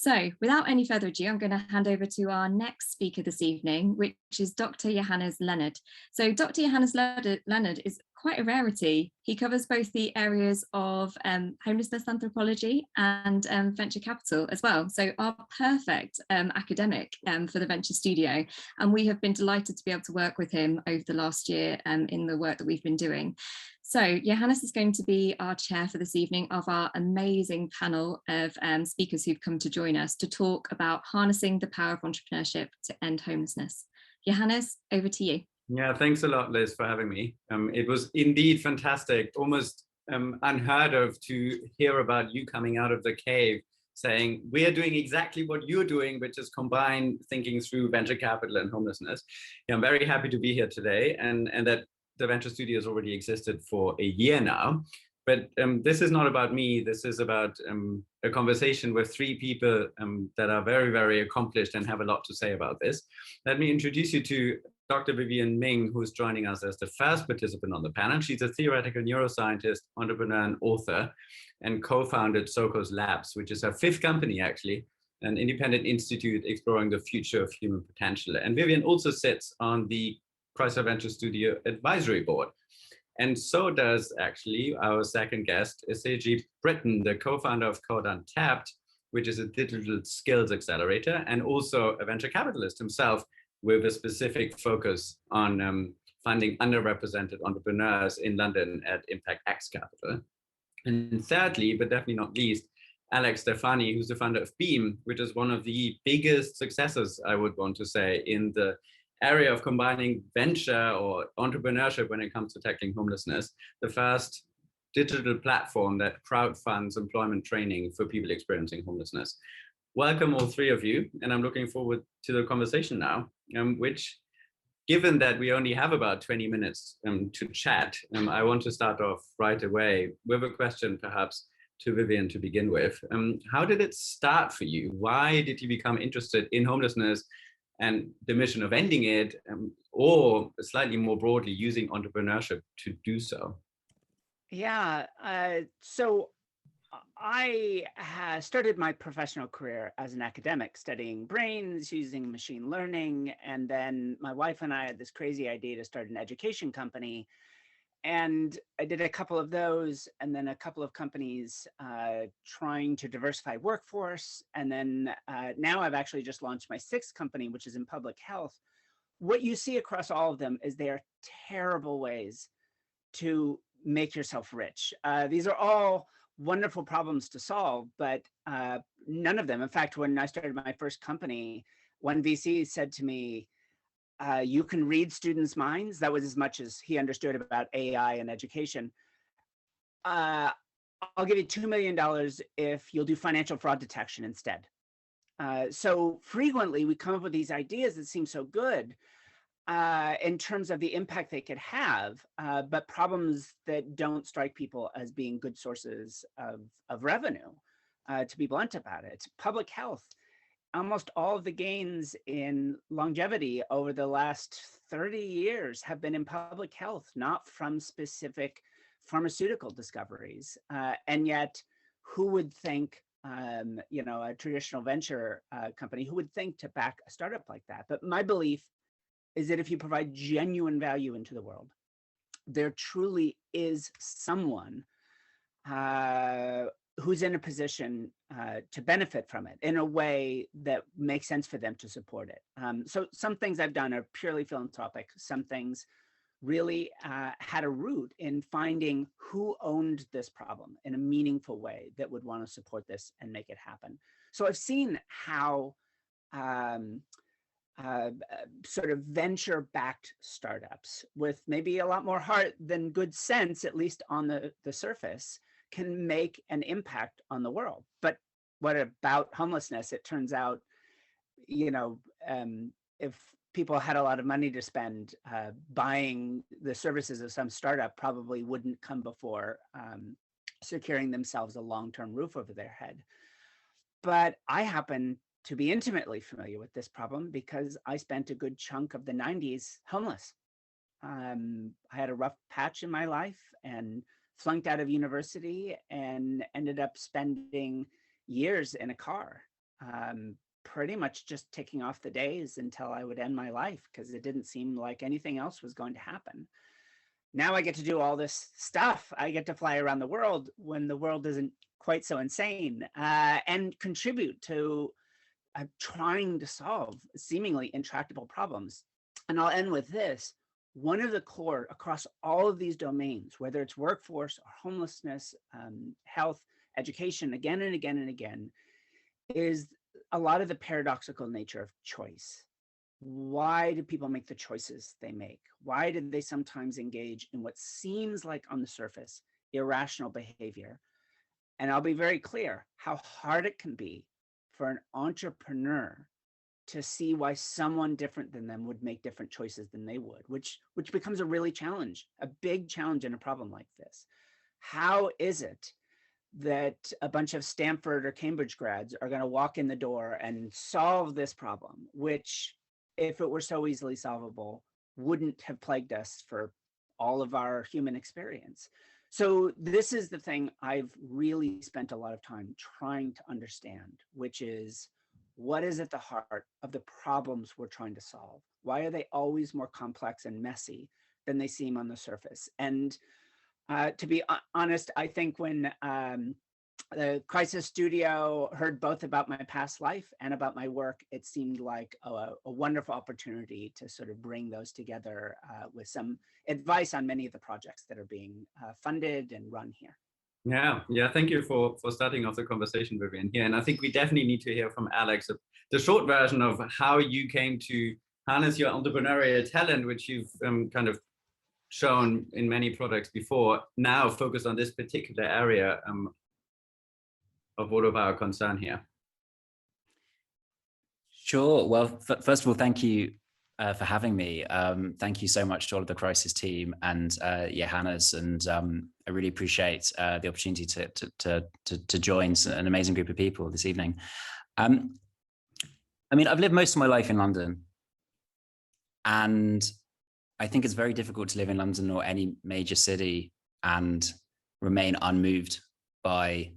So without any further ado, I'm going to hand over to our next speaker this evening, which is Dr. Johannes Leonard. So Dr. Johannes Leonard is quite a rarity. He covers both the areas of homelessness anthropology and venture capital as well. So our perfect academic for the Venture Studio. And we have been delighted to be able to work with him over the last year in the work that we've been doing. So Johannes is going to be our chair for this evening of our amazing panel of speakers who've come to join us to talk about harnessing the power of entrepreneurship to end homelessness. Johannes, over to you. Yeah, thanks a lot, Liz, for having me. It was indeed fantastic, almost unheard of to hear about you coming out of the cave saying, we are doing exactly what you're doing, which is combine thinking through venture capital and homelessness. Yeah, I'm very happy to be here today and that the Venture Studio has already existed for a year now. But this is not about me. This is about a conversation with three people that are very, very accomplished and have a lot to say about this. Let me introduce you to Dr. Vivian Ming, who's joining us as the first participant on the panel. She's a theoretical neuroscientist, entrepreneur, and author, and co-founded Sokos Labs, which is her fifth company, actually, an independent institute exploring the future of human potential. And Vivian also sits on the Chrysler Venture Studio Advisory Board. And so does actually our second guest, Sajid Britton, the co-founder of Code Untapped, which is a digital skills accelerator, and also a venture capitalist himself with a specific focus on funding underrepresented entrepreneurs in London at Impact X Capital. And thirdly, but definitely not least, Alex Stefani, who's the founder of Beam, which is one of the biggest successes, I would want to say, in the area of combining venture or entrepreneurship when it comes to tackling homelessness, the first digital platform that crowdfunds employment training for people experiencing homelessness. Welcome all three of you, and I'm looking forward to the conversation now, which, given that we only have about 20 minutes to chat, I want to start off right away with a question perhaps to Vivian to begin with. How did it start for you? Why did you become interested in homelessness and the mission of ending it, or slightly more broadly, using entrepreneurship to do so? Yeah, so I started my professional career as an academic, studying brains, using machine learning, and then my wife and I had this crazy idea to start an education company. And I did a couple of those, and then a couple of companies trying to diversify workforce. And then now I've actually just launched my sixth company, which is in public health. What you see across all of them is they are terrible ways to make yourself rich. These are all wonderful problems to solve, but none of them. In fact, when I started my first company, one VC said to me, you can read students' minds. That was as much as he understood about AI and education. I'll give you $2 million if you'll do financial fraud detection instead. So frequently we come up with these ideas that seem so good in terms of the impact they could have, but problems that don't strike people as being good sources of revenue, to be blunt about it. Public health. Almost all of the gains in longevity over the last 30 years have been in public health, not from specific pharmaceutical discoveries. And yet, who would think, a traditional venture company, who would think to back a startup like that? But my belief is that if you provide genuine value into the world, there truly is someone who's in a position to benefit from it in a way that makes sense for them to support it. So some things I've done are purely philanthropic. Some things really had a root in finding who owned this problem in a meaningful way that would want to support this and make it happen. So I've seen how sort of venture-backed startups with maybe a lot more heart than good sense, at least on the surface, can make an impact on the world. But what about homelessness? It turns out, if people had a lot of money to spend, buying the services of some startup probably wouldn't come before securing themselves a long-term roof over their head. But I happen to be intimately familiar with this problem because I spent a good chunk of the 90s homeless. I had a rough patch in my life and flunked out of university and ended up spending years in a car. pretty much just ticking off the days until I would end my life, because it didn't seem like anything else was going to happen. Now I get to do all this stuff. I get to fly around the world when the world isn't quite so insane, and contribute to trying to solve seemingly intractable problems. And I'll end with this. One of the core across all of these domains, whether it's workforce or homelessness, health, education, again and again and again, is a lot of the paradoxical nature of choice. Why do people make the choices they make? Why did they sometimes engage in what seems like on the surface irrational behavior? And I'll be very clear how hard it can be for an entrepreneur to see why someone different than them would make different choices than they would, which becomes a big challenge in a problem like this. How is it that a bunch of Stanford or Cambridge grads are going to walk in the door and solve this problem, which, if it were so easily solvable, wouldn't have plagued us for all of our human experience? So this is the thing I've really spent a lot of time trying to understand, which is, what is at the heart of the problems we're trying to solve? Why are they always more complex and messy than they seem on the surface? And to be honest, I think when the Crisis Studio heard both about my past life and about my work, it seemed like a wonderful opportunity to sort of bring those together with some advice on many of the projects that are being funded and run here. Yeah. Thank you for starting off the conversation, Vivian, here. And I think we definitely need to hear from Alex the short version of how you came to harness your entrepreneurial talent, which you've kind of shown in many products before, now focus on this particular area of what of our concern here. Sure. Well, first of all, thank you for having me. Thank you so much to all of the Crisis team and Johannes, and I really appreciate the opportunity to join an amazing group of people this evening. I mean, I've lived most of my life in London, and I think it's very difficult to live in London or any major city and remain unmoved by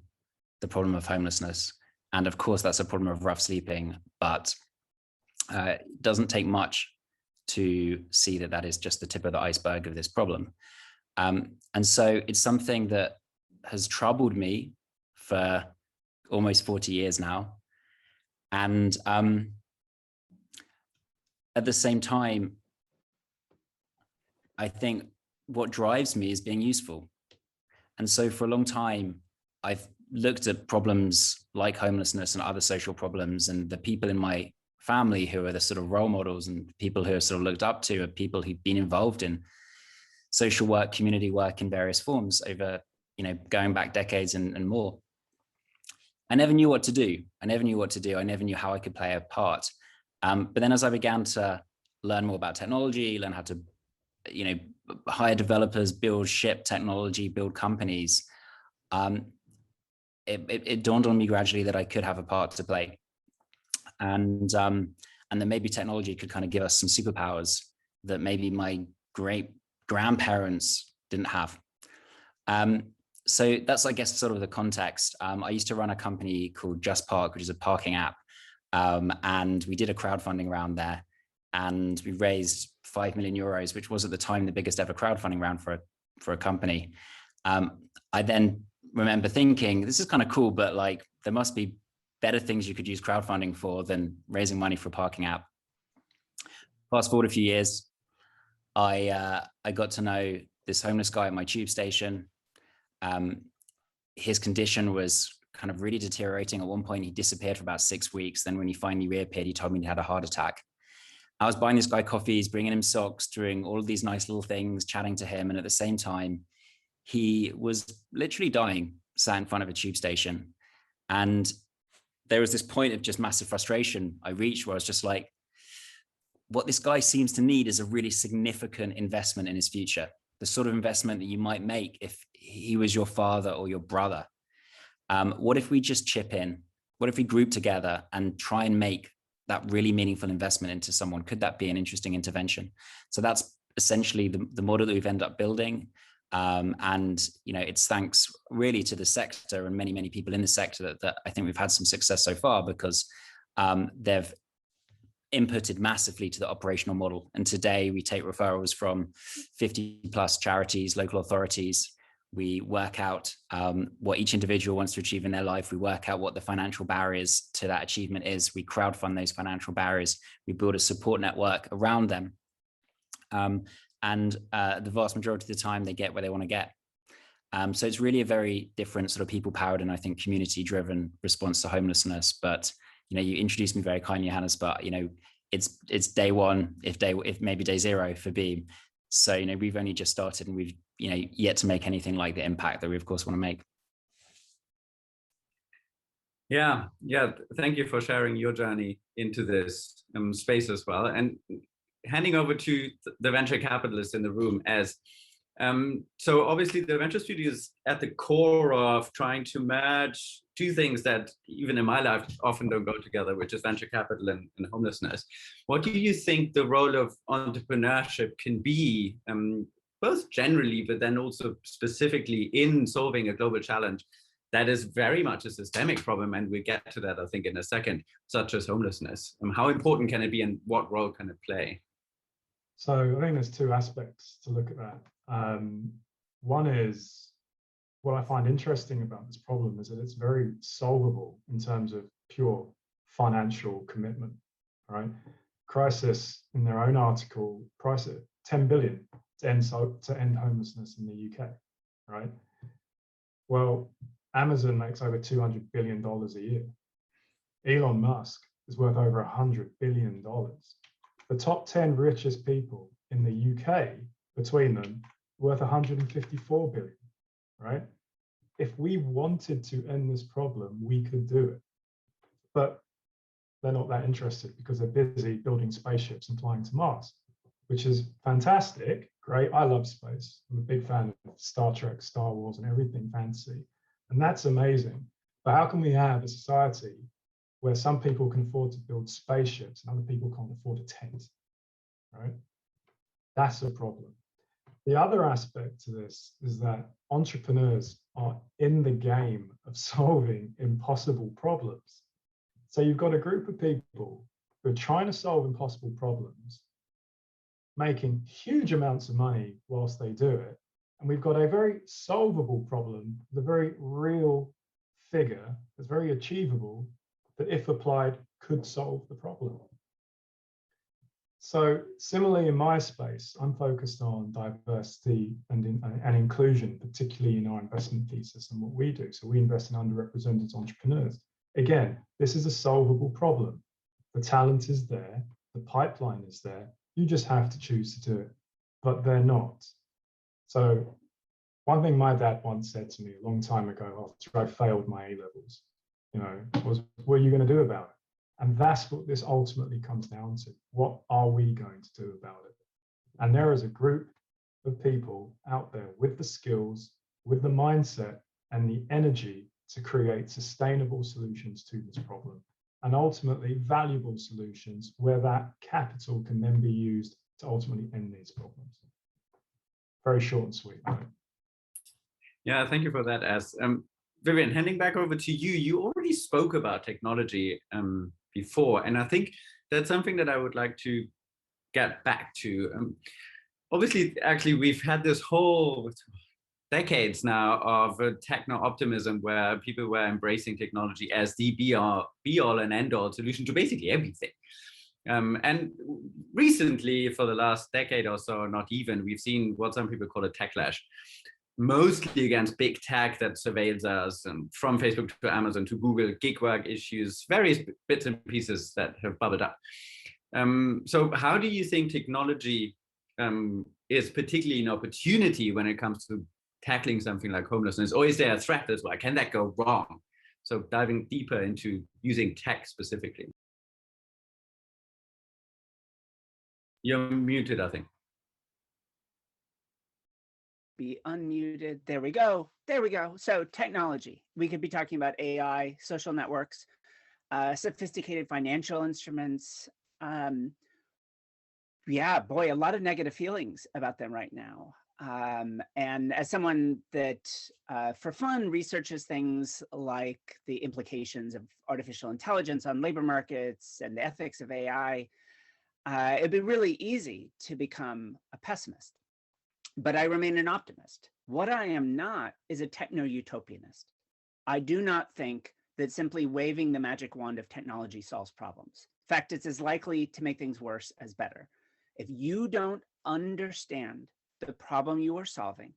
the problem of homelessness. And of course, that's a problem of rough sleeping, but it doesn't take much to see that that is just the tip of the iceberg of this problem. And so it's something that has troubled me for almost 40 years now. And at the same time, I think what drives me is being useful. And so for a long time, I've looked at problems like homelessness and other social problems, and the people in my family who are the sort of role models and people who are sort of looked up to are people who've been involved in social work, community work in various forms over, going back decades and more. I never knew what to do. I never knew how I could play a part. But then as I began to learn more about technology, learn how to, hire developers, ship technology, build companies, it dawned on me gradually that I could have a part to play. And that maybe technology could kind of give us some superpowers that maybe my great grandparents didn't have. So that's, I guess, sort of the context. I used to run a company called Just Park, which is a parking app. And we did a crowdfunding round there, and we raised 5 million euros, which was at the time the biggest ever crowdfunding round for a company. I then remember thinking, this is kind of cool, but like there must be better things you could use crowdfunding for than raising money for a parking app. Fast forward a few years, I got to know this homeless guy at my tube station. His condition was kind of really deteriorating. At one point, he disappeared for about 6 weeks. Then when he finally reappeared, he told me he had a heart attack. I was buying this guy coffees, bringing him socks, doing all of these nice little things, chatting to him. And at the same time, he was literally dying, sat in front of a tube station. And there was this point of just massive frustration I reached where I was just like, what this guy seems to need is a really significant investment in his future. The sort of investment that you might make if he was your father or your brother. What if we just chip in? What if we group together and try and make that really meaningful investment into someone? Could that be an interesting intervention? So that's essentially the model that we've ended up building. And it's thanks really to the sector and many people in the sector that I think we've had some success so far, because they've inputted massively to the operational model. And today we take referrals from 50 plus charities, local authorities. We work out what each individual wants to achieve in their life. We work out what the financial barriers to that achievement is. We crowdfund those financial barriers. We build a support network around them. And the vast majority of the time they get where they want to get. So it's really a very different sort of people-powered and I think community-driven response to homelessness. But you introduced me very kindly, Johannes, but it's day one, if maybe day zero for Beam. So we've only just started, and we've yet to make anything like the impact that we of course want to make. Yeah. Thank you for sharing your journey into this space as well, and handing over to the venture capitalist in the room. As so obviously the venture studio is at the core of trying to merge two things that even in my life often don't go together, which is venture capital and homelessness. What do you think the role of entrepreneurship can be, both generally, but then also specifically in solving a global challenge that is very much a systemic problem? And we'll get to that, I think, in a second, such as homelessness. How important can it be, and what role can it play? So I think there's two aspects to look at that. One is, what I find interesting about this problem is that it's very solvable in terms of pure financial commitment, right? Crisis, in their own article, price it 10 billion to end homelessness in the UK, right? Well, Amazon makes over $200 billion a year. Elon Musk is worth over $100 billion. The top 10 richest people in the UK, between them, worth 154 billion, right? If we wanted to end this problem, we could do it. But they're not that interested because they're busy building spaceships and flying to Mars, which is fantastic, great. I love space. I'm a big fan of Star Trek, Star Wars, and everything fancy. And that's amazing. But how can we have a society where some people can afford to build spaceships and other people can't afford a tent, right? That's a problem. The other aspect to this is that entrepreneurs are in the game of solving impossible problems. So you've got a group of people who are trying to solve impossible problems, making huge amounts of money whilst they do it. And we've got a very solvable problem, the very real figure that's very achievable, that if applied could solve the problem. So similarly in my space, I'm focused on diversity and inclusion, particularly in our investment thesis and what we do. So we invest in underrepresented entrepreneurs. Again, this is a solvable problem. The talent is there, the pipeline is there. You just have to choose to do it, but they're not. So one thing my dad once said to me a long time ago after I failed my A-levels, was, what are you going to do about it? And that's what this ultimately comes down to. What are we going to do about it? And there is a group of people out there with the skills, with the mindset and the energy to create sustainable solutions to this problem, and ultimately valuable solutions where that capital can then be used to ultimately end these problems. Very short and sweet, right? Yeah, thank you for that, Az. Vivian, handing back over to you. You already spoke about technology before, and I think that's something that I would like to get back to. Obviously, actually, we've had this whole decades now of techno-optimism where people were embracing technology as the be-all and end-all solution to basically everything. And recently, for the last decade or so, not even, we've seen what some people call a techlash, mostly against big tech that surveils us, from Facebook to Amazon to Google, gig work issues, various bits and pieces that have bubbled up. So how do you think technology is particularly an opportunity when it comes to tackling something like homelessness, or is there a threat as well? Can that go wrong? So diving deeper into using tech specifically. You're muted, I think. Be unmuted. There we go. There we go. So technology. We could be talking about AI, social networks, sophisticated financial instruments. Yeah, boy, a lot of negative feelings about them right now. And as someone that, for fun, researches things like the implications of artificial intelligence on labor markets and the ethics of AI, it'd be really easy to become a pessimist. But I remain an optimist. What I am not is a techno-utopianist. I do not think that simply waving the magic wand of technology solves problems. In fact, it's as likely to make things worse as better. If you don't understand the problem you are solving,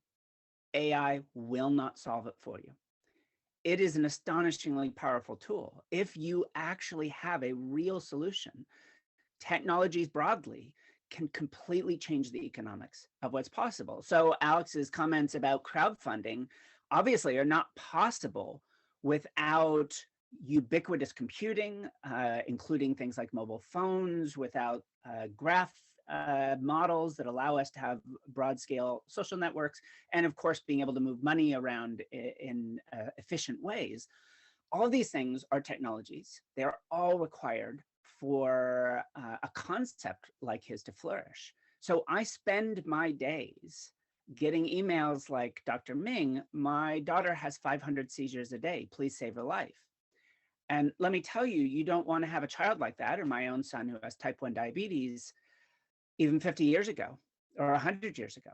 AI will not solve it for you. It is an astonishingly powerful tool. If you actually have a real solution, technologies broadly can completely change the economics of what's possible. So Alex's comments about crowdfunding obviously are not possible without ubiquitous computing, including things like mobile phones, without graph models that allow us to have broad scale social networks, and of course, being able to move money around in efficient ways. All of these things are technologies. They're all required for a concept like his to flourish. So I spend my days getting emails like, Dr. Ming, my daughter has 500 seizures a day, please save her life. And let me tell you, you don't want to have a child like that, or my own son who has type 1 diabetes, even 50 years ago or 100 years ago.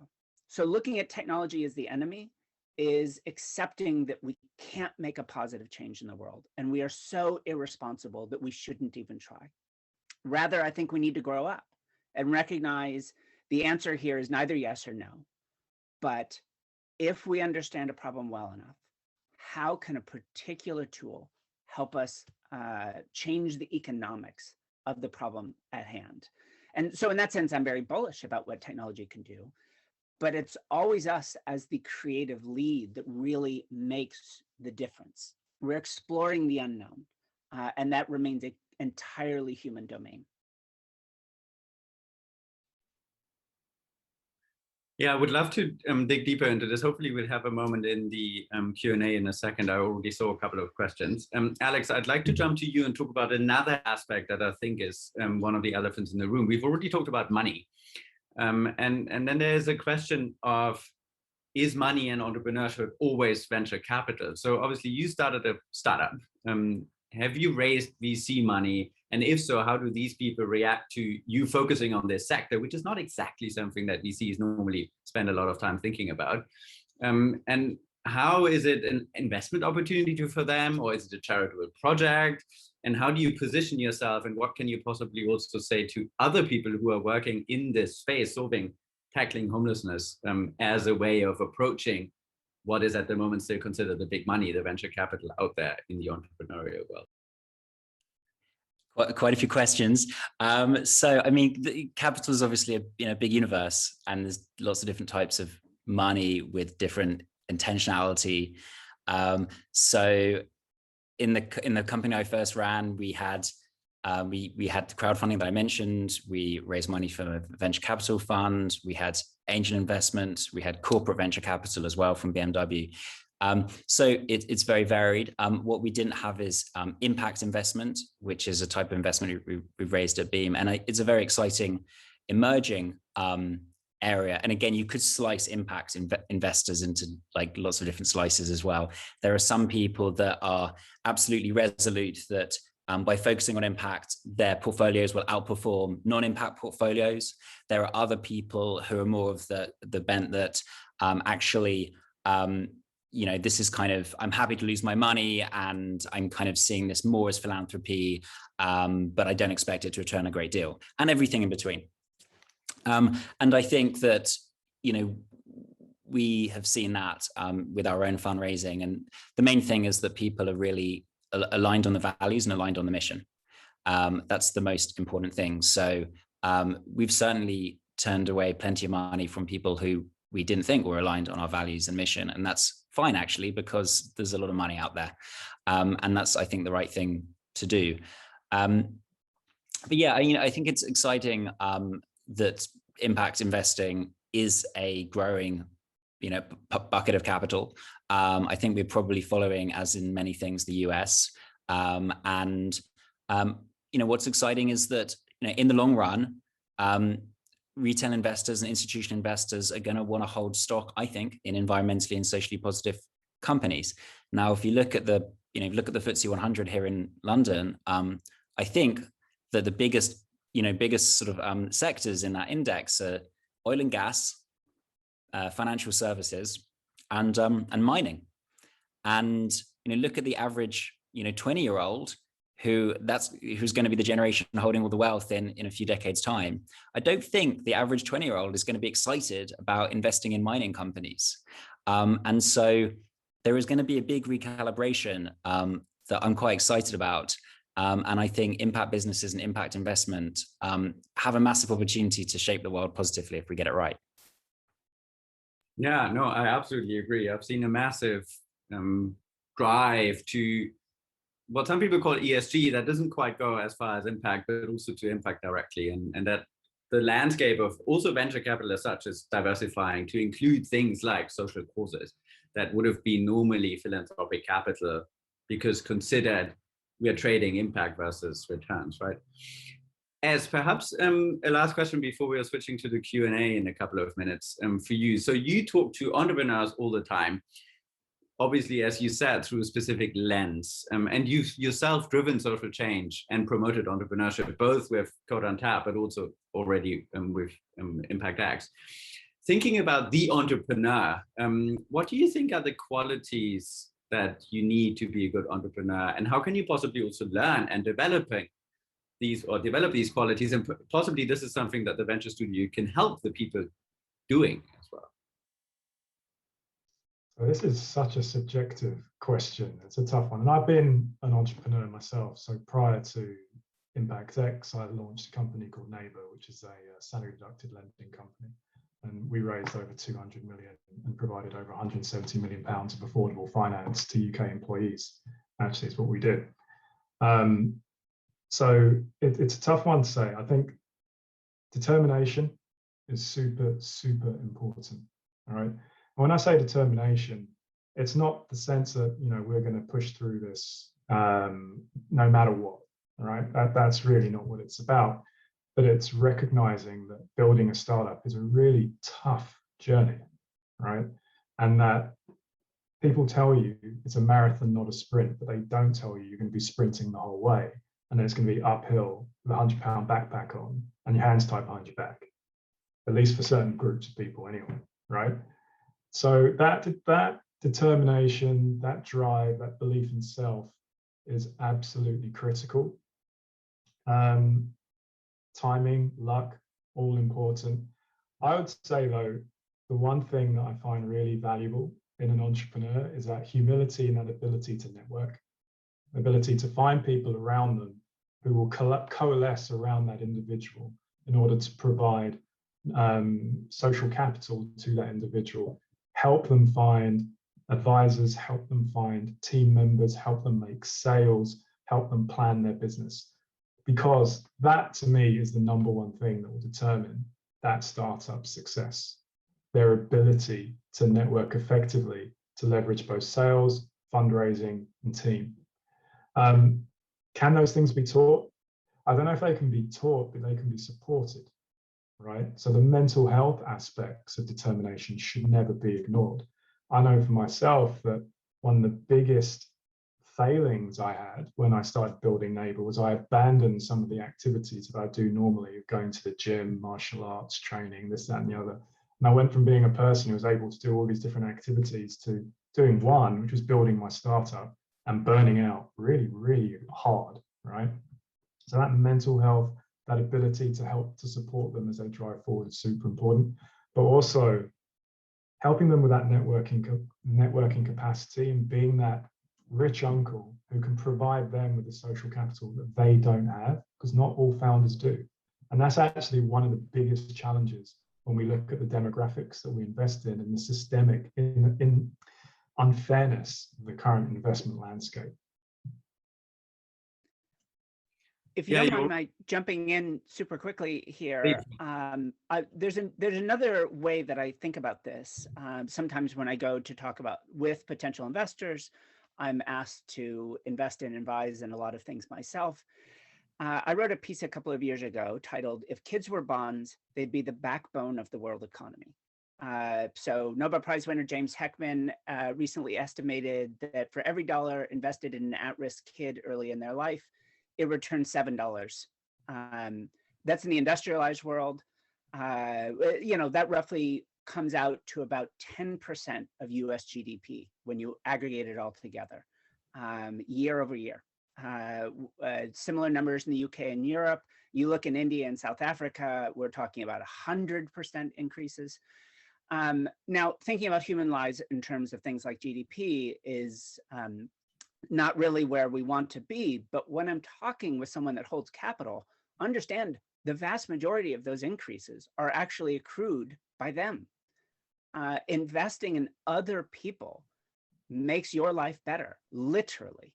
So looking at technology as the enemy is accepting that we can't make a positive change in the world. And we are so irresponsible that we shouldn't even try. Rather, I think we need to grow up and recognize the answer here is neither yes or no. But if we understand a problem well enough, how can a particular tool help us change the economics of the problem at hand? And so in that sense, I'm very bullish about what technology can do, but it's always us as the creative lead that really makes the difference. We're exploring the unknown, and that remains an entirely human domain. Yeah, I would love to dig deeper into this. Hopefully we'll have a moment in the Q&A in a second. I already saw a couple of questions. Alex, I'd like to jump to you and talk about another aspect that I think is one of the elephants in the room. We've already talked about money. And then there's a question of, is money and entrepreneurship always venture capital? So obviously you started a startup. Have you raised VC money? And if so, how do these people react to you focusing on this sector, which is not exactly something that VCs normally spend a lot of time thinking about? And how is it an investment opportunity for them, or is it a charitable project? And how do you position yourself, and what can you possibly also say to other people who are working in this space, tackling homelessness as a way of approaching what is at the moment still considered the big money, the venture capital out there in the entrepreneurial world? Quite a few questions. So, I mean, the capital is obviously a big universe, and there's lots of different types of money with different intentionality. So, in the company I first ran, we had crowdfunding that I mentioned. We raised money from a venture capital fund. We had angel investment. We had corporate venture capital as well from BMW. So it's very varied. What we didn't have is impact investment, which is a type of investment we've raised at Beam. And it's a very exciting emerging area. And again, you could slice impact investors into like lots of different slices as well. There are some people that are absolutely resolute that by focusing on impact, their portfolios will outperform non-impact portfolios. There are other people who are more of the bent that actually, this is kind of, I'm happy to lose my money and I'm kind of seeing this more as philanthropy, but I don't expect it to return a great deal, and everything in between. And I think that, we have seen that with our own fundraising. And the main thing is that people are really aligned on the values and aligned on the mission. That's the most important thing. So we've certainly turned away plenty of money from people who we didn't think were aligned on our values and mission. And that's fine, actually, because there's a lot of money out there. And that's, I think, the right thing to do. But yeah, I think it's exciting that impact investing is a growing, bucket of capital. I think we're probably following, as in many things, the US. What's exciting is that, in the long run, retail investors and institutional investors are going to want to hold stock, I think, in environmentally and socially positive companies. Now, if you look at the FTSE 100 here in London, I think that the biggest sort of sectors in that index are oil and gas, financial services, and mining. And look at the average 20-year-old who's going to be the generation holding all the wealth in a few decades time. I don't think the average 20-year-old is going to be excited about investing in mining companies. And so there is going to be a big recalibration that I'm quite excited about. And I think impact businesses and impact investment have a massive opportunity to shape the world positively if we get it right. Yeah, no, I absolutely agree. I've seen a massive drive to what some people call ESG that doesn't quite go as far as impact, but also to impact directly. And that the landscape of also venture capital as such is diversifying to include things like social causes that would have been normally philanthropic capital, because considered we are trading impact versus returns, right? As perhaps a last question before we are switching to the Q&A in a couple of minutes for you. So you talk to entrepreneurs all the time, obviously, as you said, through a specific lens, and you've yourself driven social change and promoted entrepreneurship, both with Code on Tap, but also already with Impact X. Thinking about the entrepreneur, what do you think are the qualities that you need to be a good entrepreneur, and how can you possibly also learn and develop these qualities? And possibly this is something that the Venture Studio can help the people doing as well. So this is such a subjective question. It's a tough one. And I've been an entrepreneur myself. So prior to Impact X, I launched a company called Neighbour, which is a salary deducted lending company. And we raised over 200 million and provided over 170 million pounds of affordable finance to UK employees. Actually, it's what we did. So it's a tough one to say. I think determination is super, super important. All right. When I say determination, it's not the sense that we're going to push through this no matter what. All right. That's really not what it's about. But it's recognizing that building a startup is a really tough journey, right? And that people tell you it's a marathon, not a sprint, but they don't tell you you're going to be sprinting the whole way. And then it's going to be uphill with a 100-pound backpack on and your hands tied behind your back, at least for certain groups of people anyway, right? So that determination, that drive, that belief in self is absolutely critical. Timing, luck, all important. I would say though, the one thing that I find really valuable in an entrepreneur is that humility and that ability to network, ability to find people around them who will coalesce around that individual in order to provide social capital to that individual, help them find advisors, help them find team members, help them make sales, help them plan their business. Because that to me is the number one thing that will determine that startup's success. Their ability to network effectively, to leverage both sales, fundraising, and team. Can those things be taught? I don't know if they can be taught, but they can be supported, right? So the mental health aspects of determination should never be ignored. I know for myself that one of the biggest failings I had when I started building Neighbour was I abandoned some of the activities that I do normally, going to the gym, martial arts, training, this, that, and the other. And I went from being a person who was able to do all these different activities to doing one, which was building my startup, and burning out really, really hard, right? So that mental health, that ability to help to support them as they drive forward is super important, but also helping them with that networking capacity and being that rich uncle who can provide them with the social capital that they don't have, because not all founders do. And that's actually one of the biggest challenges when we look at the demographics that we invest in and the systemic in unfairness of the current investment landscape. If you don't mind my jumping in super quickly here, there's another way that I think about this. Sometimes when I go to talk about with potential investors, I'm asked to invest and advise in a lot of things myself. I wrote a piece a couple of years ago titled, "If Kids Were Bonds, They'd Be the Backbone of the World Economy." So Nobel Prize winner James Heckman recently estimated that for every dollar invested in an at-risk kid early in their life, it returns $7. That's in the industrialized world. That roughly comes out to about 10% of US GDP when you aggregate it all together, year over year. Similar numbers in the UK and Europe. You look in India and South Africa, we're talking about 100% increases. Now, thinking about human lives in terms of things like GDP is not really where we want to be. But when I'm talking with someone that holds capital, understand the vast majority of those increases are actually accrued by them. Investing in other people makes your life better, literally.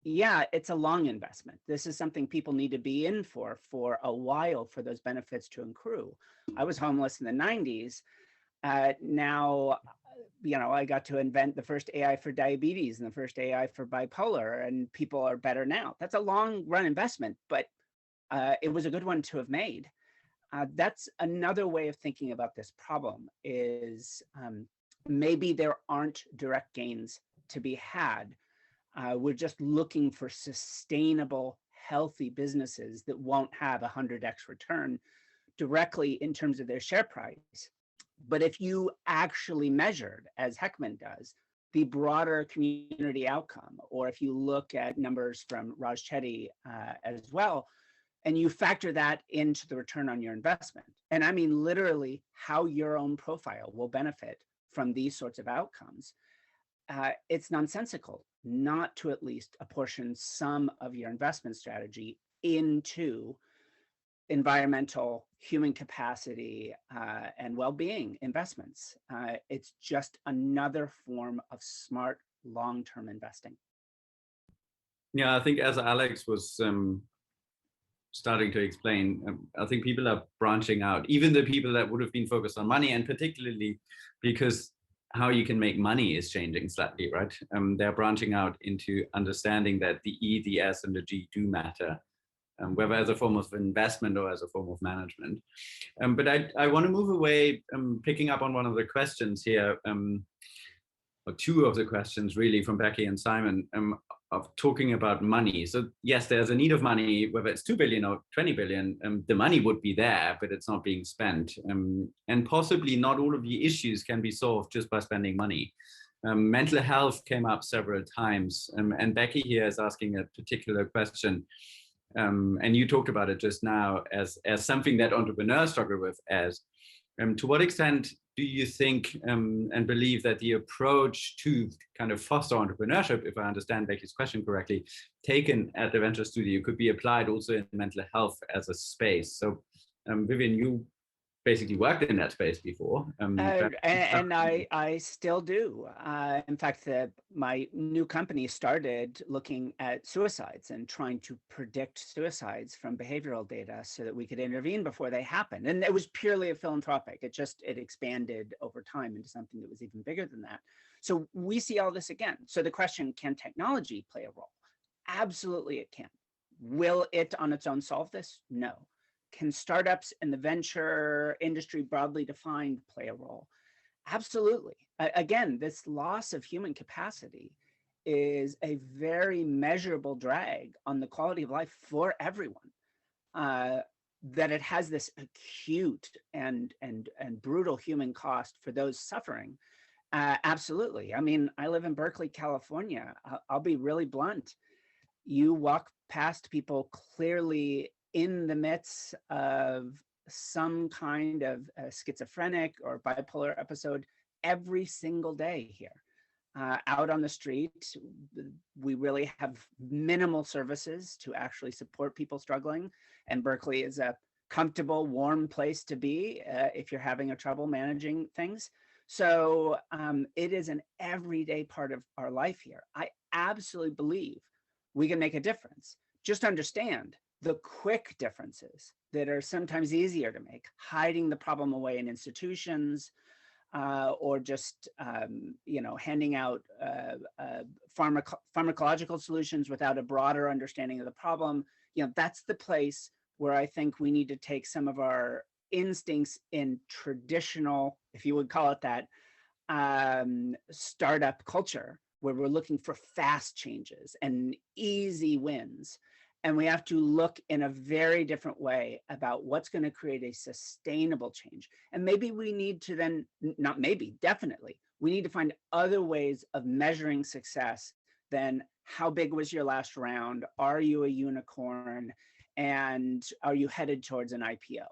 Yeah, it's a long investment. This is something people need to be in for a while for those benefits to accrue. I was homeless in the 90s. Now, I got to invent the first AI for diabetes and the first AI for bipolar, and people are better now. That's a long run investment, but it was a good one to have made. That's another way of thinking about this problem is maybe there aren't direct gains to be had. We're just looking for sustainable, healthy businesses that won't have 100x return directly in terms of their share price. But if you actually measured, as Heckman does, the broader community outcome, or if you look at numbers from Raj Chetty as well, and you factor that into the return on your investment, and I mean literally how your own profile will benefit from these sorts of outcomes, it's nonsensical not to at least apportion some of your investment strategy into environmental, human capacity, and well-being investments. It's just another form of smart long-term investing. Yeah, I think as Alex was starting to explain, I think people are branching out, even the people that would have been focused on money, and particularly because how you can make money is changing slightly, right? They're branching out into understanding that the E, the S, and the G do matter, whether as a form of investment or as a form of management. But I want to move away, picking up on one of the questions here, or two of the questions really from Becky and Simon, of talking about money. So yes, there's a need of money, whether it's 2 billion or 20 billion, the money would be there, but it's not being spent. And possibly not all of the issues can be solved just by spending money. Mental health came up several times, and Becky here is asking a particular question. And you talked about it just now as something that entrepreneurs struggle with as, to what extent do you think and believe that the approach to kind of foster entrepreneurship, if I understand Becky's question correctly, taken at the Venture Studio could be applied also in mental health as a space? So Vivian, you basically worked in that space before. And I still do. In fact, my new company started looking at suicides and trying to predict suicides from behavioral data so that we could intervene before they happen. And it was purely a philanthropic. It expanded over time into something that was even bigger than that. So we see all this again. So the question, can technology play a role? Absolutely it can. Will it on its own solve this? No. Can startups and the venture industry broadly defined play a role? Absolutely. Again, this loss of human capacity is a very measurable drag on the quality of life for everyone. That it has this acute and brutal human cost for those suffering. Absolutely. I mean, I live in Berkeley, California. I'll be really blunt. You walk past people clearly in the midst of some kind of schizophrenic or bipolar episode every single day here. Out on the street, we really have minimal services to actually support people struggling. And Berkeley is a comfortable, warm place to be if you're having a trouble managing things. So it is an everyday part of our life here. I absolutely believe we can make a difference. Just understand the quick differences that are sometimes easier to make, hiding the problem away in institutions, or just handing out pharmacological solutions without a broader understanding of the problem. That's the place where I think we need to take some of our instincts in traditional, if you would call it that, startup culture, where we're looking for fast changes and easy wins. And we have to look in a very different way about what's going to create a sustainable change. And maybe we need to then, not maybe, definitely, we need to find other ways of measuring success than how big was your last round? Are you a unicorn? And are you headed towards an IPO?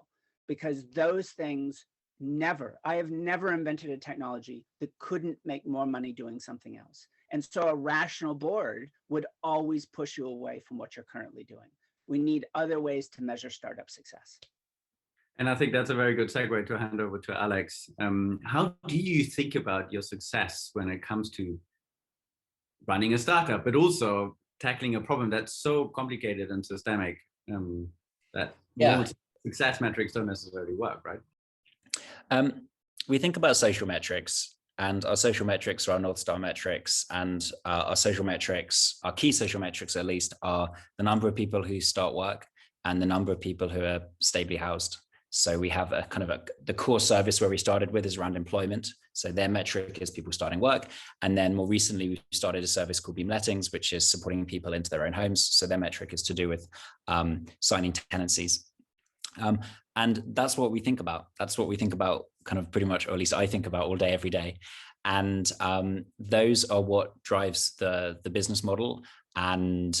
Because those things I have never invented a technology that couldn't make more money doing something else. And so a rational board would always push you away from what you're currently doing. We need other ways to measure startup success. And I think that's a very good segue to hand over to Alex. How do you think about your success when it comes to running a startup, but also tackling a problem that's so complicated and systemic that most success metrics don't necessarily work, right? We think about social metrics, and our social metrics are our North Star metrics, and our social metrics, our key social metrics at least, are the number of people who start work and the number of people who are stably housed. So we have a kind of the core service where we started with is around employment. So their metric is people starting work. And then more recently, we started a service called Beam Lettings, which is supporting people into their own homes. So their metric is to do with signing tenancies. And that's what we think about. That's what we think about kind of pretty much, or at least I think about all day, every day. And those are what drives the business model. And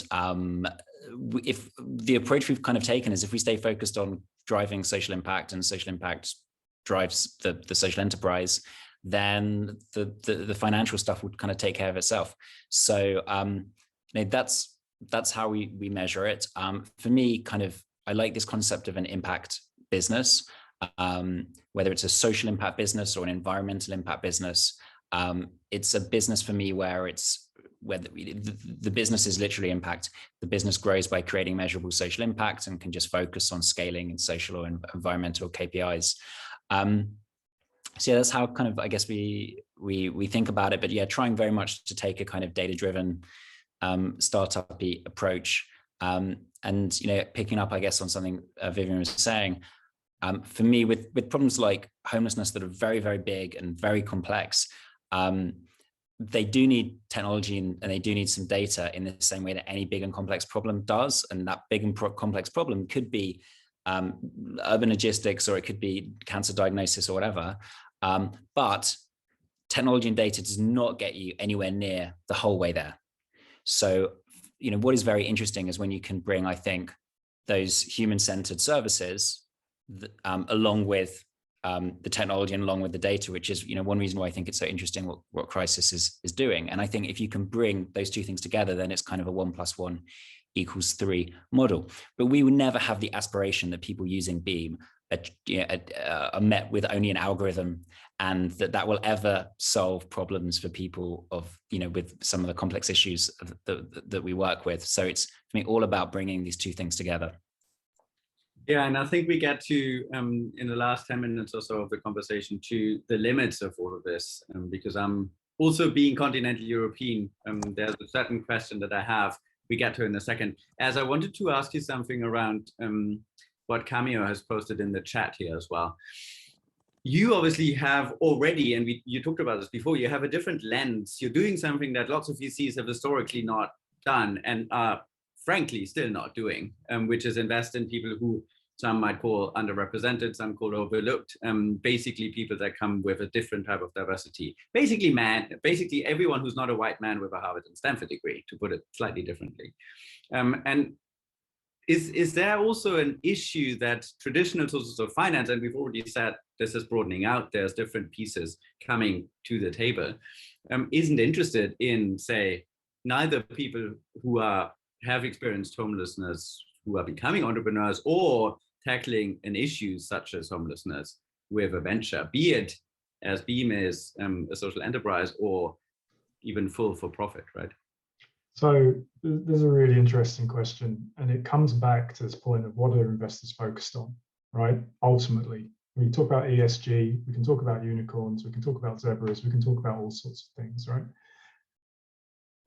if the approach we've kind of taken is if we stay focused on driving social impact, and social impact drives the social enterprise, then the financial stuff would kind of take care of itself. So that's how we measure it. For me, I like this concept of an impact business, whether it's a social impact business or an environmental impact business. It's a business for me where the business is literally impact. The business grows by creating measurable social impact and can just focus on scaling and social or environmental KPIs. So yeah, that's how kind of, I guess, we think about it. But yeah, trying very much to take a kind of data-driven startup-y approach. And picking up, I guess, on something Vivian was saying, for me, with problems like homelessness that are very, very big and very complex, they do need technology and they do need some data in the same way that any big and complex problem does. And that big and complex problem could be urban logistics, or it could be cancer diagnosis or whatever. But technology and data does not get you anywhere near the whole way there. So what is very interesting is when you can bring, I think, those human-centered services along with the technology and along with the data, which is one reason why I think it's so interesting what Crisis is doing. And I think if you can bring those two things together, then it's kind of a 1 + 1 = 3 model. But we would never have the aspiration that people using Beam are met with only an algorithm, and that will ever solve problems for people with some of the complex issues that we work with. So it's, for me, all about bringing these two things together. Yeah, and I think we get to, in the last 10 minutes or so of the conversation, to the limits of all of this, because I'm also being continental European. There's a certain question that I have, we get to in a second. As I wanted to ask you something around what Cameo has posted in the chat here as well. You obviously have already, and you talked about this before, you have a different lens. You're doing something that lots of VCs have historically not done and are frankly still not doing, which is invest in people who some might call underrepresented, some call overlooked, basically people that come with a different type of diversity. Basically everyone who's not a white man with a Harvard and Stanford degree, to put it slightly differently. And is there also an issue that traditional sources of finance, and we've already said this is broadening out, there's different pieces coming to the table, isn't interested in, say, neither people who have experienced homelessness, who are becoming entrepreneurs, or tackling an issue such as homelessness with a venture, be it as Beam is a social enterprise or even full for profit, right? So there's a really interesting question, and it comes back to this point of what are investors focused on, right? Ultimately, We talk about ESG, we can talk about unicorns, we can talk about zebras, we can talk about all sorts of things, right?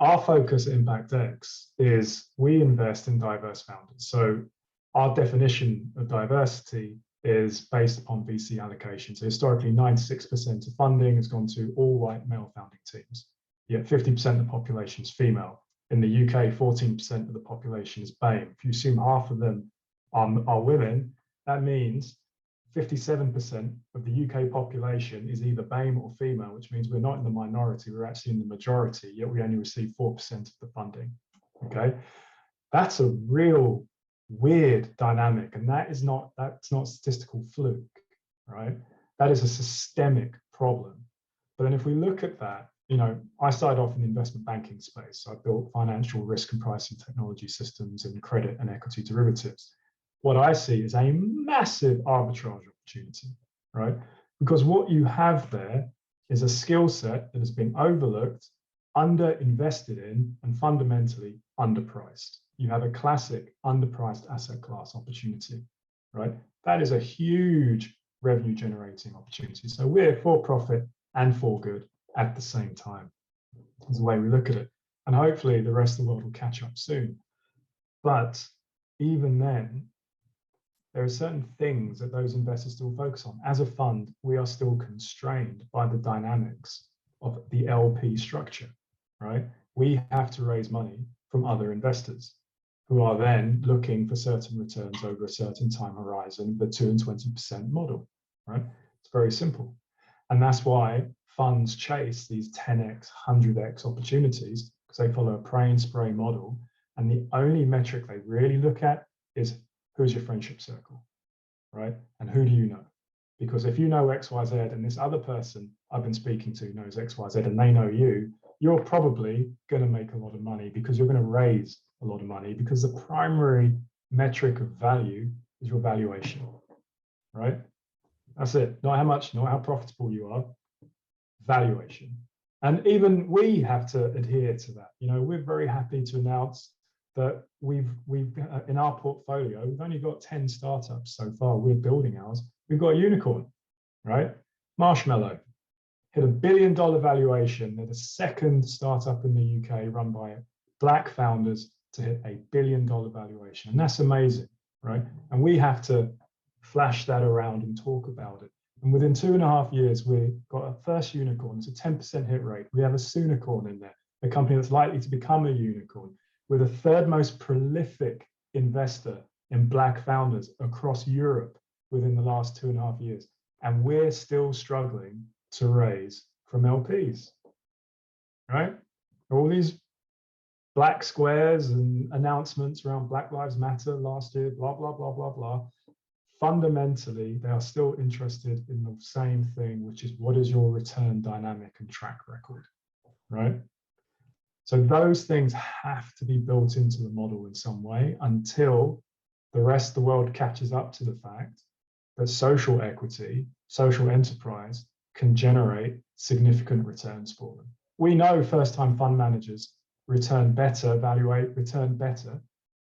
Our focus at ImpactX is we invest in diverse founders. So our definition of diversity is based upon VC allocation. So historically, 96% of funding has gone to all white male founding teams, yet 50% of the population is female. In the UK, 14% of the population is BAME. If you assume half of them are women, that means 57% of the UK population is either BAME or female, which means we're not in the minority, we're actually in the majority, yet we only receive 4% of the funding, okay? That's a real weird dynamic, and that's not statistical fluke, right? That is a systemic problem. But then if we look at that, you know, I started off in the investment banking space. So I built financial risk and pricing technology systems in credit and equity derivatives. What I see is a massive arbitrage opportunity, right? Because what you have there is a skill set that has been overlooked, underinvested in, and fundamentally underpriced. You have a classic underpriced asset class opportunity, right? That is a huge revenue generating opportunity. So we're for profit and for good at the same time. That's the way we look at it. And hopefully the rest of the world will catch up soon. But even then, there are certain things that those investors still focus on. As a fund, we are still constrained by the dynamics of the LP structure, right? We have to raise money from other investors who are then looking for certain returns over a certain time horizon, the 2 and 20% model, right? It's very simple. And that's why funds chase these 10x, 100x opportunities, because they follow a pray and spray model. And the only metric they really look at is who's your friendship circle, right? And who do you know? Because if you know XYZ and this other person I've been speaking to knows XYZ and they know you, you're probably going to make a lot of money because you're going to raise a lot of money, because the primary metric of value is your valuation, right? That's it. Not how much, not how profitable you are, valuation. And even we have to adhere to that. You know, we're very happy to announce that we've in our portfolio, we've only got 10 startups so far. We're building ours. We've got a unicorn, right? Marshmallow hit $1 billion valuation. They're the second startup in the UK run by Black founders to hit $1 billion valuation. And that's amazing, right? And we have to flash that around and talk about it. And within 2.5 years, we've got a first unicorn. It's a 10% hit rate. We have a soonicorn in there, a company that's likely to become a unicorn. We're the third most prolific investor in Black founders across Europe within the last 2.5 years. And we're still struggling to raise from LPs, right? All these black squares and announcements around Black Lives Matter last year, blah, blah, blah, blah, blah. Fundamentally, they are still interested in the same thing, which is what is your return dynamic and track record, right? So those things have to be built into the model in some way until the rest of the world catches up to the fact that social equity, social enterprise can generate significant returns for them. We know first-time fund managers return better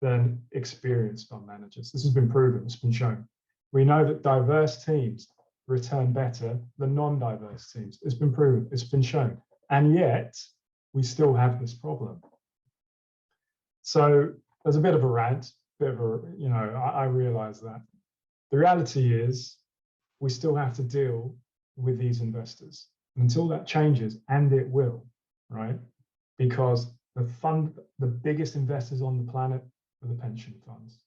than experienced fund managers. This has been proven, it's been shown. We know that diverse teams return better than non-diverse teams. It's been proven, it's been shown. And yet, we still have this problem. So there's a bit of a rant, I realize that. The reality is we still have to deal with these investors. And until that changes, and it will, right? Because the biggest investors on the planet are the pension funds,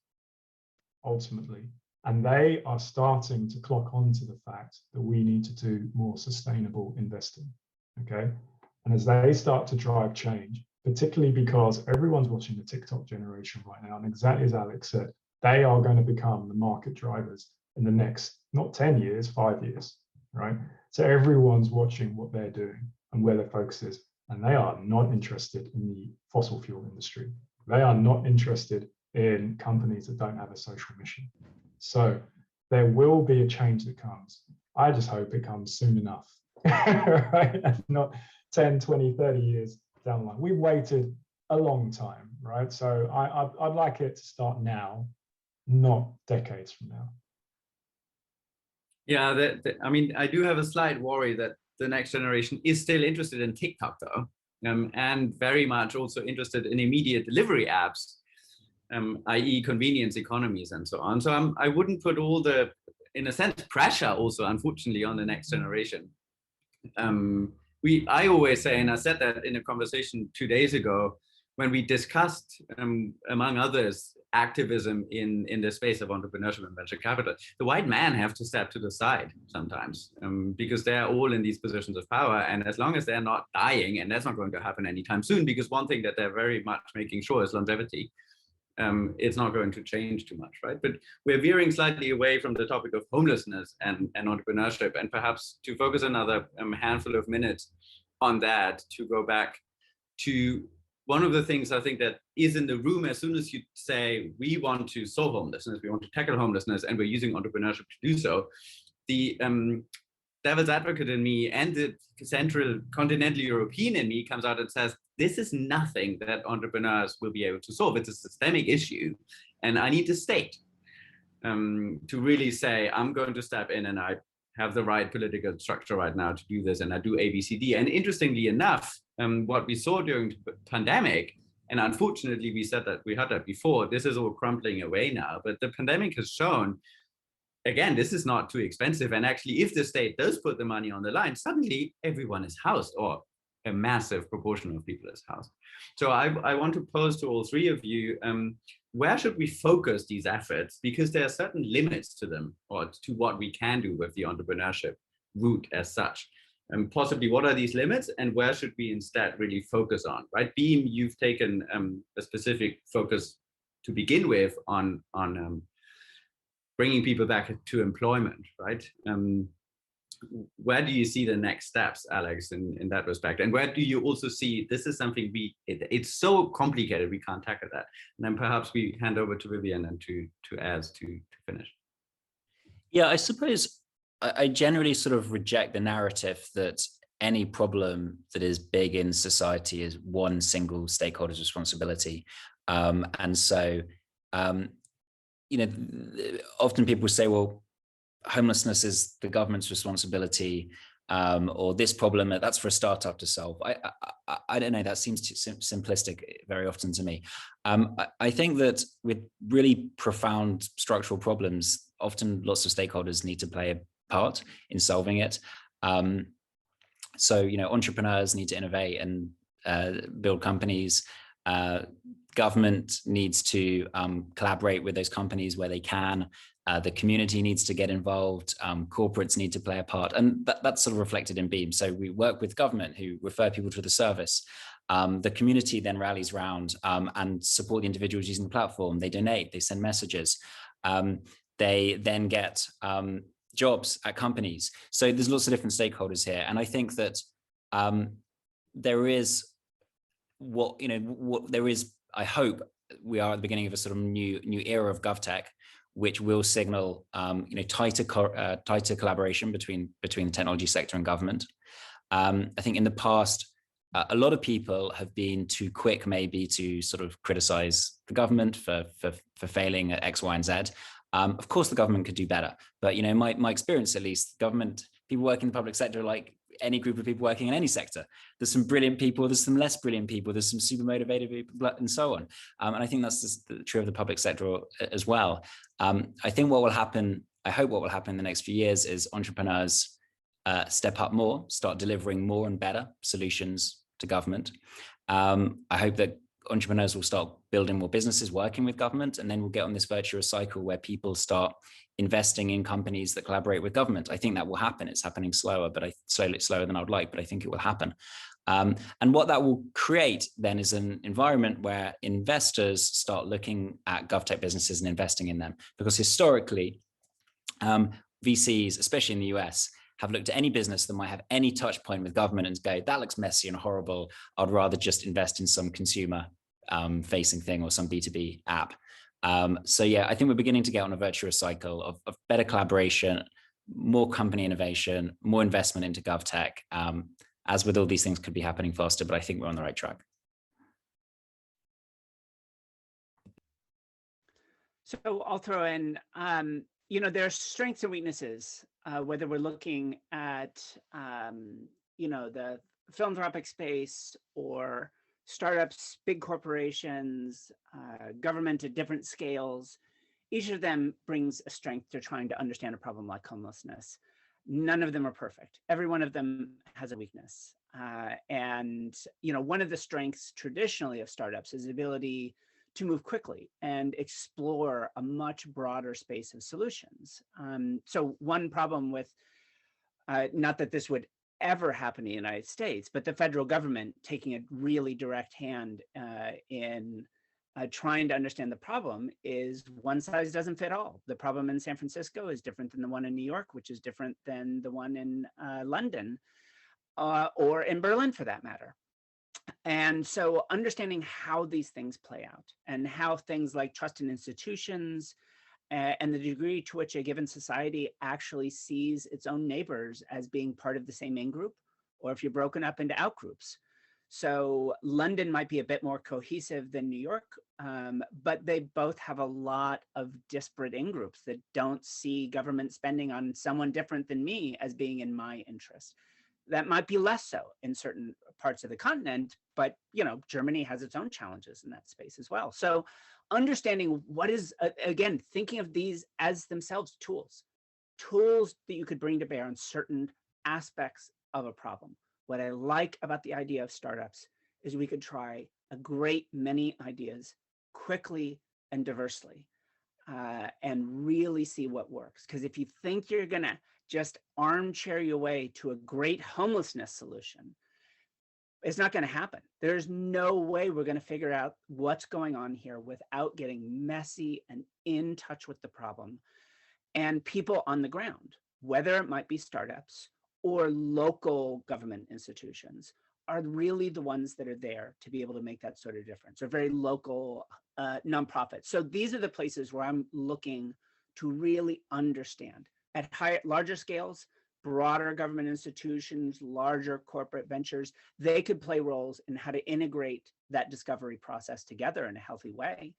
ultimately. And they are starting to clock on to the fact that we need to do more sustainable investing, okay? And as they start to drive change, particularly because everyone's watching the TikTok generation right now, and exactly as Alex said, they are going to become the market drivers in the next, not 10 years, 5 years, right? So everyone's watching what they're doing and where their focus is, and they are not interested in the fossil fuel industry. They are not interested in companies that don't have a social mission. So there will be a change that comes. I just hope it comes soon enough, right? And not 10, 20, 30 years down the line. We've waited a long time, right? So I'd like it to start now, not decades from now. Yeah, I mean, I do have a slight worry that the next generation is still interested in TikTok, though, and very much also interested in immediate delivery apps, i.e. convenience economies and so on. So I wouldn't put all the, in a sense, pressure also, unfortunately, on the next generation. I always say, and I said that in a conversation 2 days ago, when we discussed, among others, activism in the space of entrepreneurship and venture capital, the white men have to step to the side sometimes, because they're all in these positions of power. And as long as they're not dying, and that's not going to happen anytime soon, because one thing that they're very much making sure is longevity, it's not going to change too much, right? But we're veering slightly away from the topic of homelessness and entrepreneurship, and perhaps to focus another handful of minutes on that, to go back to one of the things I think that is in the room as soon as you say we want to solve homelessness, we want to tackle homelessness, and we're using entrepreneurship to do so, the devil's advocate in me and the central continental European in me comes out and says, this is nothing that entrepreneurs will be able to solve. It's a systemic issue. And I need the state to really say, I'm going to step in and I have the right political structure right now to do this. And I do A, B, C, D. And interestingly enough, what we saw during the pandemic, and unfortunately we said that, we had that before, this is all crumbling away now, but the pandemic has shown, again, this is not too expensive. And actually, if the state does put the money on the line, suddenly everyone is housed, or a massive proportion of people is housed. So I want to pose to all three of you, where should we focus these efforts? Because there are certain limits to them, or to what we can do with the entrepreneurship route as such. And possibly what are these limits, and where should we instead really focus on, right? Beam, you've taken a specific focus to begin with on bringing people back to employment, right? Where do you see the next steps, Alex, in that respect? And where do you also see this is something it's so complicated, we can't tackle that? And then perhaps we hand over to Vivian and to Az to finish. Yeah, I suppose I generally sort of reject the narrative that any problem that is big in society is one single stakeholder's responsibility. And so, you know, often people say, well, homelessness is the government's responsibility, or this problem, that's for a startup to solve. I don't know, that seems too simplistic very often to me. I think that with really profound structural problems, often lots of stakeholders need to play a part in solving it. So, you know, entrepreneurs need to innovate and build companies. Government needs to collaborate with those companies where they can. The community needs to get involved. Corporates need to play a part, and that's sort of reflected in Beam. So we work with government, who refer people to the service. The community then rallies around and support the individuals using the platform. They donate, they send messages. They then get jobs at companies. So there's lots of different stakeholders here, and I think that there is I hope we are at the beginning of a sort of new era of GovTech, which will signal tighter collaboration between the technology sector and government. I think in the past, a lot of people have been too quick maybe to sort of criticize the government for failing at X, Y, and Z. Of course, the government could do better, but my experience, at least, government people working in the public sector, like any group of people working in any sector, there's some brilliant people, there's some less brilliant people, there's some super motivated people, and so on. And I think that's just true of the public sector as well. I think what will happen, I hope what will happen in the next few years is entrepreneurs step up more, start delivering more and better solutions to government. I hope that entrepreneurs will start building more businesses, working with government, and then we'll get on this virtuous cycle where people start investing in companies that collaborate with government. I think that will happen. It's happening slower, but slower than I would like, but I think it will happen. And what that will create then is an environment where investors start looking at GovTech businesses and investing in them, because historically, VCs, especially in the US, have looked at any business that might have any touch point with government and go, that looks messy and horrible. I'd rather just invest in some consumer facing thing or some B2B app. So yeah, I think we're beginning to get on a virtuous cycle of better collaboration, more company innovation, more investment into GovTech. As with all these things, could be happening faster, but I think we're on the right track. So I'll throw in, there are strengths and weaknesses whether we're looking at, the philanthropic space or startups, big corporations, government at different scales, each of them brings a strength to trying to understand a problem like homelessness. None of them are perfect. Every one of them has a weakness. And one of the strengths traditionally of startups is the ability to move quickly and explore a much broader space of solutions. So one problem with, not that this would ever happen in the United States, but the federal government taking a really direct hand in trying to understand the problem is one size doesn't fit all. The problem in San Francisco is different than the one in New York, which is different than the one in London or in Berlin for that matter. And so understanding how these things play out and how things like trust in institutions and the degree to which a given society actually sees its own neighbors as being part of the same in-group, or if you're broken up into out-groups. So London might be a bit more cohesive than New York, but they both have a lot of disparate in-groups that don't see government spending on someone different than me as being in my interest. That might be less so in certain parts of the continent, but Germany has its own challenges in that space as well. So understanding what is, again, thinking of these as themselves tools that you could bring to bear on certain aspects of a problem. What I like about the idea of startups is we could try a great many ideas quickly and diversely and really see what works. Because if you think you're going to just armchair your way to a great homelessness solution, it's not going to happen. There's no way we're going to figure out what's going on here without getting messy and in touch with the problem. And people on the ground, whether it might be startups or local government institutions, are really the ones that are there to be able to make that sort of difference, or very local nonprofits. So these are the places where I'm looking to really understand at larger scales, broader government institutions, larger corporate ventures. They could play roles in how to integrate that discovery process together in a healthy way,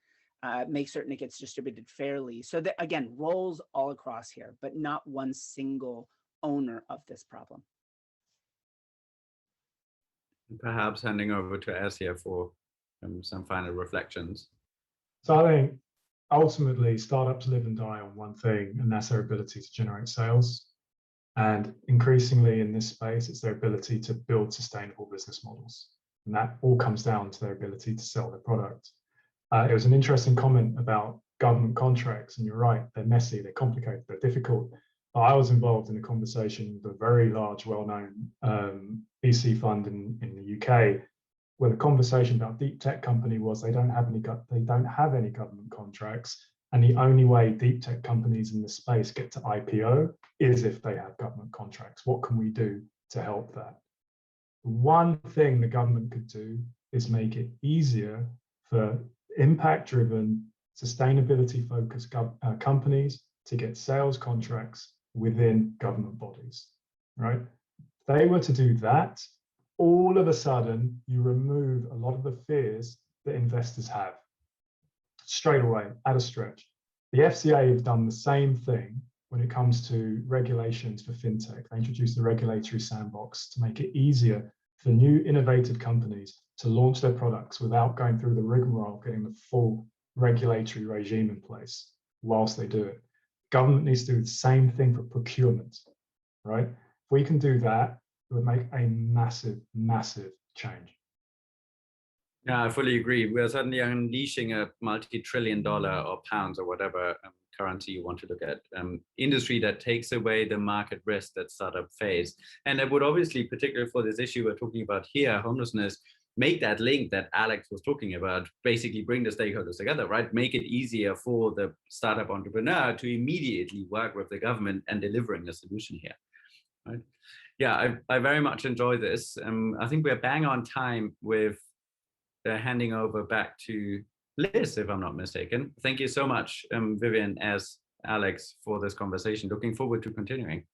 make certain it gets distributed fairly. So that, again, roles all across here, but not one single owner of this problem. Perhaps handing over to Asia for some final reflections. So I think ultimately startups live and die on one thing, and that's their ability to generate sales. And increasingly in this space, it's their ability to build sustainable business models. And that all comes down to their ability to sell their product. It was an interesting comment about government contracts, and you're right, they're messy, they're complicated, they're difficult. I was involved in a conversation with a very large, well-known VC fund in the UK, where the conversation about deep tech company was they don't have any government contracts, and the only way deep tech companies in this space get to IPO is if they have government contracts. What can we do to help that? One thing the government could do is make it easier for impact-driven, sustainability-focused companies to get sales contracts within government bodies, right? If they were to do that, all of a sudden, you remove a lot of the fears that investors have straight away at a stretch. The FCA have done the same thing when it comes to regulations for fintech. They introduced the regulatory sandbox to make it easier for new innovative companies to launch their products without going through the rigmarole of getting the full regulatory regime in place whilst they do it. Government needs to do the same thing for procurement, right? If we can do that, it would make a massive, massive change. Yeah, I fully agree. We are certainly unleashing a multi-trillion-dollar or pounds or whatever currency you want to look at industry that takes away the market risk that startup face. And that would obviously, particularly for this issue we're talking about here, homelessness, make that link that Alex was talking about, basically bring the stakeholders together, right? Make it easier for the startup entrepreneur to immediately work with the government and delivering a solution here, right? Yeah, I very much enjoy this. I think we're bang on time with handing over back to Liz, if I'm not mistaken. Thank you so much, Vivian, as Alex, for this conversation. Looking forward to continuing.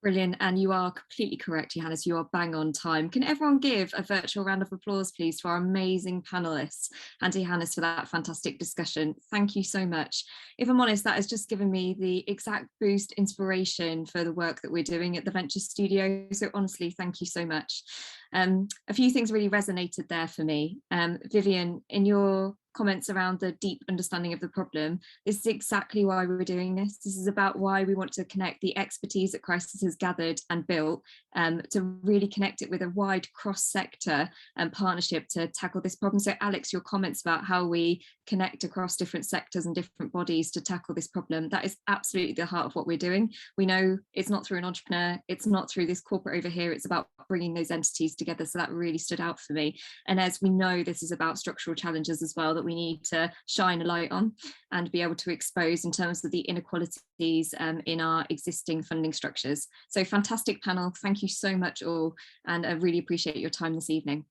Brilliant, and you are completely correct, Johannes, you are bang on time. Can everyone give a virtual round of applause, please, to our amazing panelists and to Johannes for that fantastic discussion. Thank you so much. If I'm honest, that has just given me the exact boost inspiration for the work that we're doing at the Venture Studio. So honestly, thank you so much. A few things really resonated there for me. Vivian, in your comments around the deep understanding of the problem, this is exactly why we're doing this. This is about why we want to connect the expertise that Crisis has gathered and built to really connect it with a wide cross-sector partnership to tackle this problem. So Alex, your comments about how we connect across different sectors and different bodies to tackle this problem, that is absolutely the heart of what we're doing. We know it's not through an entrepreneur, it's not through this corporate over here, it's about bringing those entities together. So that really stood out for me. And as we know, this is about structural challenges as well that we need to shine a light on and be able to expose in terms of the inequalities in our existing funding structures. So fantastic panel. Thank you so much all, and I really appreciate your time this evening.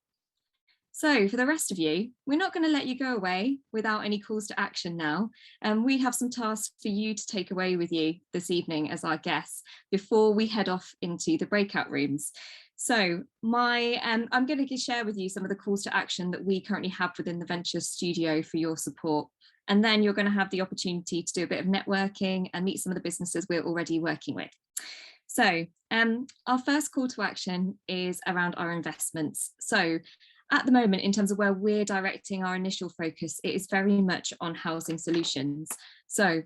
So for the rest of you, we're not going to let you go away without any calls to action now. We have some tasks for you to take away with you this evening as our guests before we head off into the breakout rooms. So I'm going to share with you some of the calls to action that we currently have within the Venture Studio for your support. And then you're going to have the opportunity to do a bit of networking and meet some of the businesses we're already working with. So our first call to action is around our investments. So at the moment, in terms of where we're directing our initial focus, it is very much on housing solutions. So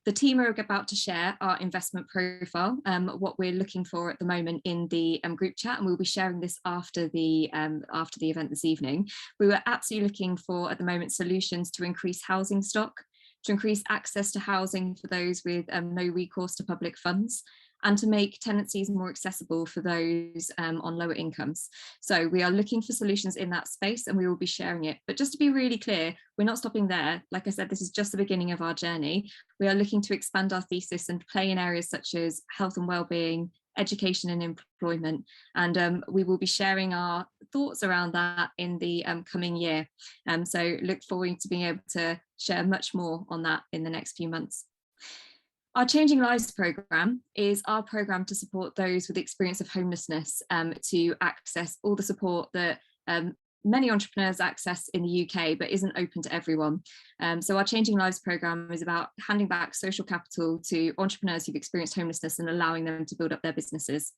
the team are about to share our investment profile, what we're looking for at the moment in the group chat, and we'll be sharing this after the event this evening. We were absolutely looking for, at the moment, solutions to increase housing stock, to increase access to housing for those with no recourse to public funds, and to make tenancies more accessible for those on lower incomes. So we are looking for solutions in that space and we will be sharing it. But just to be really clear, we're not stopping there. Like I said, this is just the beginning of our journey. We are looking to expand our thesis and play in areas such as health and well-being, education and employment. And we will be sharing our thoughts around that in the coming year. So look forward to being able to share much more on that in the next few months. Our Changing Lives programme is our programme to support those with experience of homelessness to access all the support that many entrepreneurs access in the UK, but isn't open to everyone. So our Changing Lives programme is about handing back social capital to entrepreneurs who've experienced homelessness and allowing them to build up their businesses.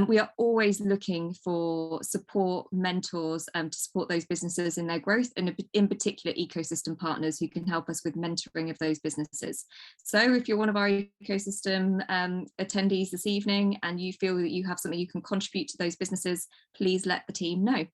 We are always looking for support, mentors to support those businesses in their growth, and in particular ecosystem partners who can help us with mentoring of those businesses. So if you're one of our ecosystem attendees this evening and you feel that you have something you can contribute to those businesses, please let the team know.